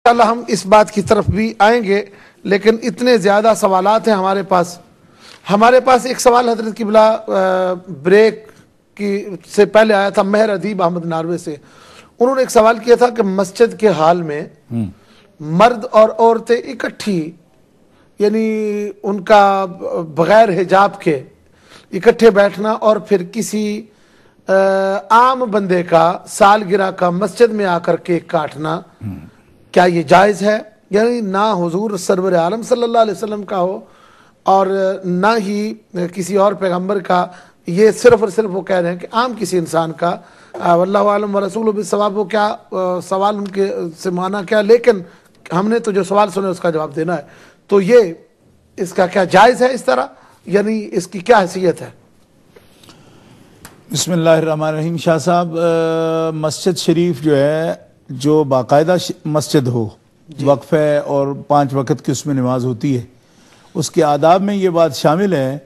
انشاءاللہ ہم اس بات کی طرف بھی آئیں گے، لیکن اتنے زیادہ سوالات ہیں ہمارے پاس ایک سوال حضرت قبلہ بریک کی سے پہلے آیا تھا، مہر ادیب احمد ناروے سے۔ انہوں نے ایک سوال کیا تھا کہ مسجد کے حال میں مرد اور عورتیں اکٹھی، یعنی ان کا بغیر حجاب کے اکٹھے بیٹھنا اور پھر کسی عام بندے کا سالگرہ کا مسجد میں آ کر کیک کاٹنا، کیا یہ جائز ہے؟ یعنی نہ حضور سرور عالم صلی اللہ علیہ وسلم کا ہو اور نہ ہی کسی اور پیغمبر کا، یہ صرف اور صرف وہ کہہ رہے ہیں کہ عام کسی انسان کا، واللہ عالم ورسولہ بالصواب، وہ کیا سوال ان کے سے معنی کیا، لیکن ہم نے تو جو سوال سنے اس کا جواب دینا ہے۔ تو یہ اس کا کیا جائز ہے اس طرح، یعنی اس کی کیا حیثیت ہے؟ بسم اللہ الرحمن الرحیم۔ شاہ صاحب، مسجد شریف جو ہے، جو باقاعدہ مسجد ہو، وقفہ اور 5 وقت کی اس میں نماز ہوتی ہے، اس کے آداب میں یہ بات شامل ہے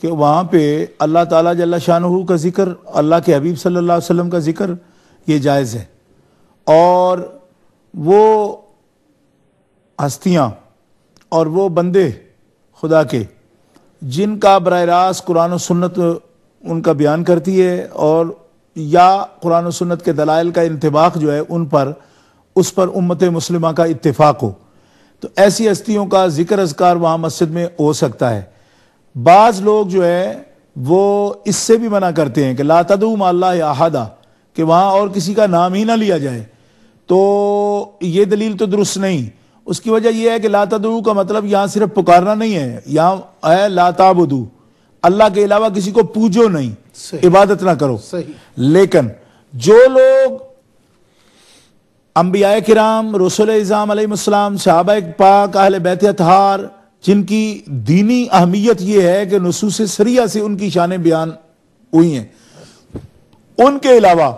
کہ وہاں پہ اللہ تعالیٰ جل شانہ کا ذکر، اللہ کے حبیب صلی اللہ علیہ وسلم کا ذکر، یہ جائز ہے۔ اور وہ ہستیاں اور وہ بندے خدا کے جن کا براہ راست قرآن و سنت ان کا بیان کرتی ہے، اور یا قرآن و سنت کے دلائل کا انطباق جو ہے اس پر امت مسلمہ کا اتفاق ہو، تو ایسی ہستیوں کا ذکر اذکار وہاں مسجد میں ہو سکتا ہے۔ بعض لوگ جو ہے وہ اس سے بھی منع کرتے ہیں کہ لا تدعوا مع اللہ احدا، کہ وہاں اور کسی کا نام ہی نہ لیا جائے، تو یہ دلیل تو درست نہیں۔ اس کی وجہ یہ ہے کہ لا تدعوا کا مطلب یہاں صرف پکارنا نہیں ہے، یہاں ہے لا تعبدوا، اللہ کے علاوہ کسی کو پوجو نہیں، عبادت نہ کرو۔ لیکن جو لوگ انبیاء کرام، رسول اعظام علیہ السلام، صحابہ پاک، اہل بیت اطہار، جن کی دینی اہمیت یہ ہے کہ نصوص سریہ سے ان کی شانیں بیان ہوئی ہیں، ان کے علاوہ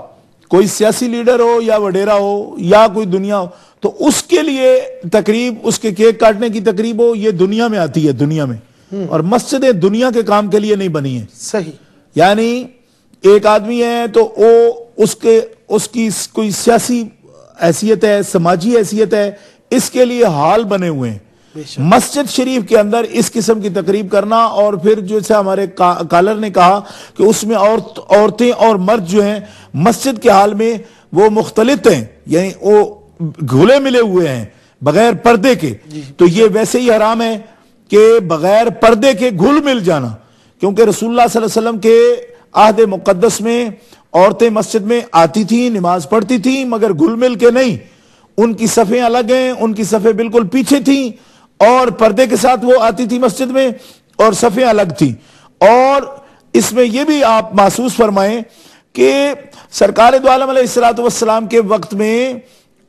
کوئی سیاسی لیڈر ہو یا وڈیرا ہو یا کوئی دنیا ہو، تو اس کے لیے تقریب، اس کے کیک کاٹنے کی تقریب ہو، یہ دنیا میں آتی ہے، دنیا میں، اور مسجدیں دنیا کے کام کے لیے نہیں بنی ہیں۔ صحیح، یعنی ایک آدمی ہے تو اس کی کوئی سیاسی حیثیت ہے، سماجی حیثیت ہے، اس کے لیے حال بنے ہوئے ہیں۔ مسجد شریف کے اندر اس قسم کی تقریب کرنا، اور پھر جیسے ہمارے کالر نے کہا کہ اس میں عورتیں اور مرد جو ہیں مسجد کے حال میں وہ مختلط ہیں، یعنی وہ گھلے ملے ہوئے ہیں بغیر پردے کے، تو یہ ویسے ہی حرام ہے کہ بغیر پردے کے گھل مل جانا، کیونکہ رسول اللہ صلی اللہ علیہ وسلم کے عہد مقدس میں عورتیں مسجد میں آتی تھیں، نماز پڑھتی تھیں، مگر گھل مل کے نہیں، ان کی صفیں الگ ہیں، ان کی صفیں بالکل پیچھے تھیں، اور پردے کے ساتھ وہ آتی تھی مسجد میں اور صفیں الگ تھیں۔ اور اس میں یہ بھی آپ محسوس فرمائیں کہ سرکار دو عالم علیہ السلام کے وقت میں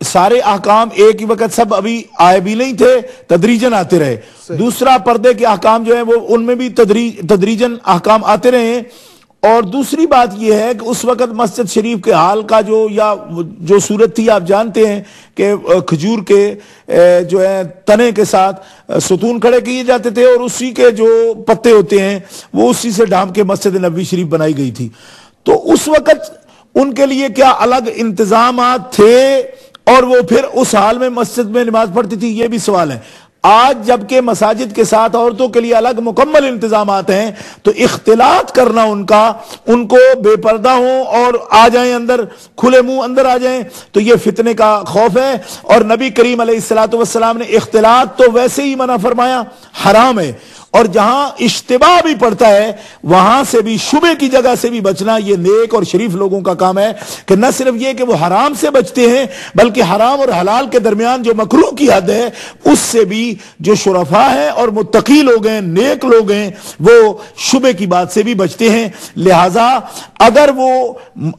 سارے احکام ایک ہی وقت سب ابھی آئے بھی نہیں تھے، تدریجاً آتے رہے۔ دوسرا، پردے کے احکام جو ہیں وہ ان میں بھی تدریجاً احکام آتے رہے۔ اور دوسری بات یہ ہے کہ اس وقت مسجد شریف کے حال کا جو صورت تھی، آپ جانتے ہیں کہ کھجور کے جو ہے تنے کے ساتھ ستون کھڑے کیے جاتے تھے، اور اسی کے جو پتے ہوتے ہیں وہ اسی سے ڈھانپ کے مسجد نبوی شریف بنائی گئی تھی۔ تو اس وقت ان کے لیے کیا الگ انتظامات تھے، اور وہ پھر اس حال میں مسجد میں نماز پڑھتی تھی، یہ بھی سوال ہے۔ آج جبکہ مساجد کے ساتھ عورتوں کے لیے الگ مکمل انتظامات ہیں، تو اختلاط کرنا ان کو بے پردہ ہوں اور آ جائیں اندر، کھلے منہ اندر آ جائیں، تو یہ فتنے کا خوف ہے۔ اور نبی کریم علیہ السلام نے اختلاط تو ویسے ہی منع فرمایا، حرام ہے، اور جہاں اشتباہ بھی پڑتا ہے وہاں سے بھی، شبہ کی جگہ سے بھی بچنا یہ نیک اور شریف لوگوں کا کام ہے، کہ نہ صرف یہ کہ وہ حرام سے بچتے ہیں، بلکہ حرام اور حلال کے درمیان جو مکروہ کی حد ہے اس سے بھی جو شرفاء ہیں اور متقی لوگ ہیں، نیک لوگ ہیں، وہ شبہ کی بات سے بھی بچتے ہیں۔ لہٰذا اگر وہ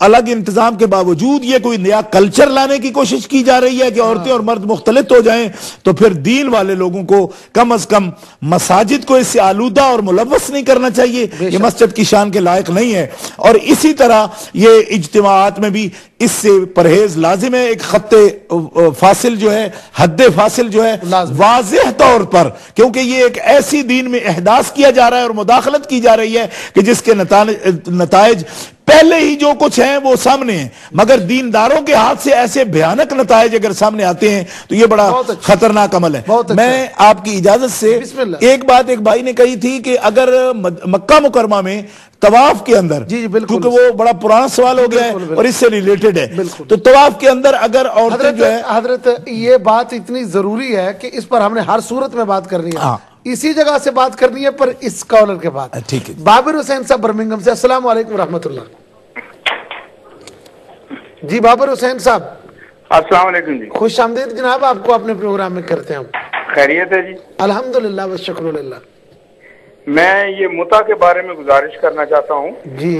الگ انتظام کے باوجود یہ کوئی نیا کلچر لانے کی کوشش کی جا رہی ہے کہ عورتیں اور مرد مختلط ہو جائیں، تو پھر دین والے لوگوں کو کم از کم مساجد کو اس سے آلودہ اور ملوث نہیں کرنا چاہیے، یہ مسجد کی شان کے لائق نہیں ہے۔ اور اسی طرح یہ اجتماعات میں بھی اس سے پرہیز لازم ہے، ایک خط فاصل جو ہے، حد فاصل جو ہے واضح طور پر، کیونکہ یہ ایک ایسی دین میں احداث کیا جا رہا ہے اور مداخلت کی جا رہی ہے کہ جس کے نتائج پہلے ہی جو کچھ ہیں وہ سامنے ہیں، مگر دینداروں کے ہاتھ سے ایسے بھیانک نتائج اگر سامنے آتے ہیں تو یہ بڑا خطرناک عمل ہے۔ میں آپ کی اجازت سے ایک بات ایک بھائی نے کہی تھی کہ اگر مکہ مکرمہ میں طواف کے اندر، کیونکہ وہ بڑا پرانا سوال ہو گیا ہے اور اس سے ریلیٹڈ ہے، تو طواف کے اندر اگر عورتیں جو ہے، حضرت یہ بات اتنی ضروری ہے کہ اس پر ہم نے ہر صورت میں بات کرنی ہے، اسی جگہ سے بات کرنی ہے، پر اس کالر کے بعد۔ ٹھیک ہے، بابر حسین صاحب برمنگم سے، السلام علیکم ورحمۃ اللہ۔ جی بابر حسین صاحب السلام علیکم جی، خوش آمدید جناب، آپ کو اپنے پروگرام میں کرتے ہیں ہم۔ خیریت ہے جی؟ الحمدللہ والشکر للہ۔ میں یہ متع کے بارے میں گزارش کرنا چاہتا ہوں جی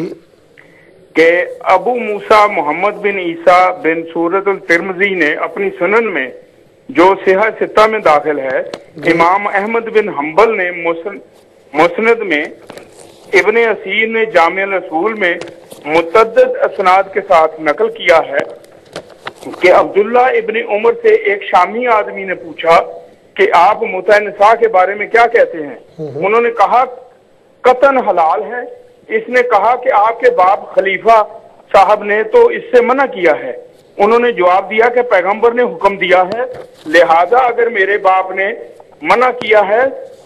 کہ ابو موسیٰ محمد بن عیسیٰ بن سورت الترمذی نے اپنی سنن میں جو صحیح ستہ میں داخل ہے، امام احمد بن حنبل نے مسند میں، ابن اسیر نے جامع الاصول میں متعدد اسناد کے ساتھ نقل کیا ہے کہ عبداللہ ابن عمر سے ایک شامی آدمی نے پوچھا کہ آپ متع نساء کے بارے میں کیا کہتے ہیں؟ انہوں نے کہا قطعاً حلال ہے۔ اس نے کہا کہ آپ کے باپ خلیفہ صاحب نے تو اس سے منع کیا ہے۔ انہوں نے جواب دیا کہ پیغمبر نے حکم دیا ہے، لہذا اگر میرے باپ نے منع کیا ہے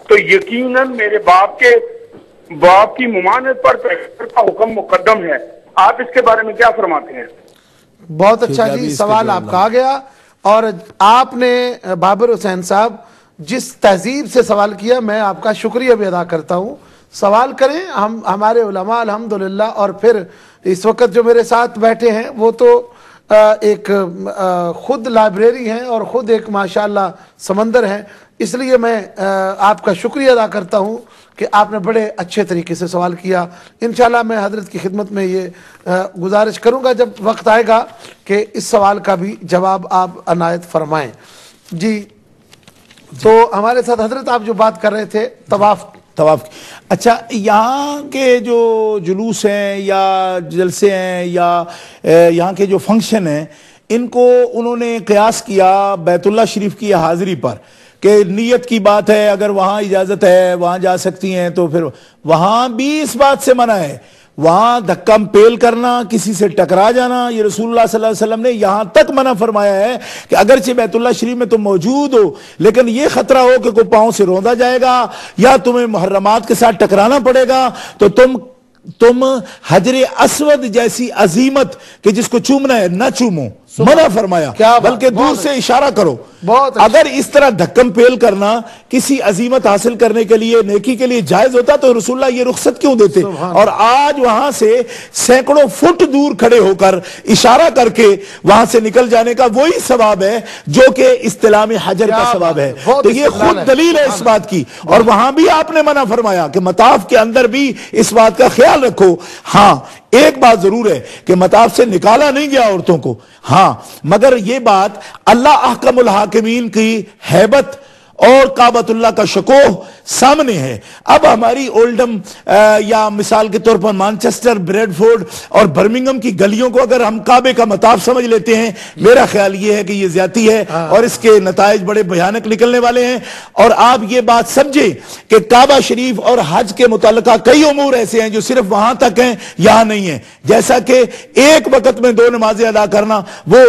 تو یقیناً میرے باپ کی ممانعت پر پیغمبر کا حکم مقدم ہے۔ آپ اس کے بارے میں کیا فرماتے ہیں؟ بہت اچھا جی، سوال آپ کا آ گیا، اور آپ نے بابر حسین صاحب جس تہذیب سے سوال کیا، میں آپ کا شکریہ بھی ادا کرتا ہوں۔ سوال کریں، ہمارے علماء الحمدللہ، اور پھر اس وقت جو میرے ساتھ بیٹھے ہیں وہ تو ایک خود لائبریری ہیں اور خود ایک ماشاءاللہ سمندر ہیں، اس لیے میں آپ کا شکریہ ادا کرتا ہوں کہ آپ نے بڑے اچھے طریقے سے سوال کیا۔ انشاءاللہ میں حضرت کی خدمت میں یہ گزارش کروں گا جب وقت آئے گا کہ اس سوال کا بھی جواب آپ عنایت فرمائیں۔ جی تو ہمارے ساتھ حضرت آپ جو بات کر رہے تھے طواف۔ اچھا، یہاں کے جو جلوس ہیں یا جلسے ہیں یا یہاں کے جو فنکشن ہیں، ان کو انہوں نے قیاس کیا بیت اللہ شریف کی حاضری پر، کہ نیت کی بات ہے، اگر وہاں اجازت ہے وہاں جا سکتی ہیں، تو پھر وہاں بھی اس بات سے منع ہے، وہاں دھکم پیل کرنا، کسی سے ٹکرا جانا، یہ رسول اللہ صلی اللہ علیہ وسلم نے یہاں تک منع فرمایا ہے کہ اگرچہ بیت اللہ شریف میں تم موجود ہو لیکن یہ خطرہ ہو کہ کوئی پاؤں سے روندا جائے گا یا تمہیں محرمات کے ساتھ ٹکرانا پڑے گا، تو تم حجر اسود جیسی عظیمت کہ جس کو چومنا ہے نہ چومو، منع فرمایا، بلکہ دور سے اشارہ کرو۔ اگر اس طرح دھکم پیل کرنا کسی عظیمت حاصل کرنے کے لیے، نیکی کے لیے جائز ہوتا تو رسول اللہ یہ رخصت کیوں دیتے؟ اور آج وہاں سے سینکڑوں فٹ دور کھڑے ہو کر اشارہ کر کے وہاں سے نکل جانے کا وہی ثواب ہے جو کہ استلام حجر کا ثواب ہے۔ تو یہ خود دلیل ہے اس بات کی، اور وہاں بھی آپ نے منع فرمایا کہ مطاف کے اندر بھی اس بات کا خیال رکھو۔ ہاں ایک بات ضرور ہے کہ مطاف سے نکالا نہیں گیا عورتوں کو، ہاں، مگر یہ بات اللہ احکم الحاکمین کی ہیبت اور کعبۃ اللہ کا شکوہ سامنے ہے۔ اب ہماری اولڈم یا مثال کے طور پر مانچسٹر، بریڈ فورڈ اور برمنگم کی گلیوں کو اگر ہم کعبے کا مطاف سمجھ لیتے ہیں، میرا خیال یہ ہے کہ یہ زیادتی ہے اور اس کے نتائج بڑے بھیانک نکلنے والے ہیں۔ اور آپ یہ بات سمجھیں کہ کعبہ شریف اور حج کے متعلقہ کئی امور ایسے ہیں جو صرف وہاں تک ہیں، یہاں نہیں ہیں، جیسا کہ ایک وقت میں 2 نمازیں ادا کرنا، وہ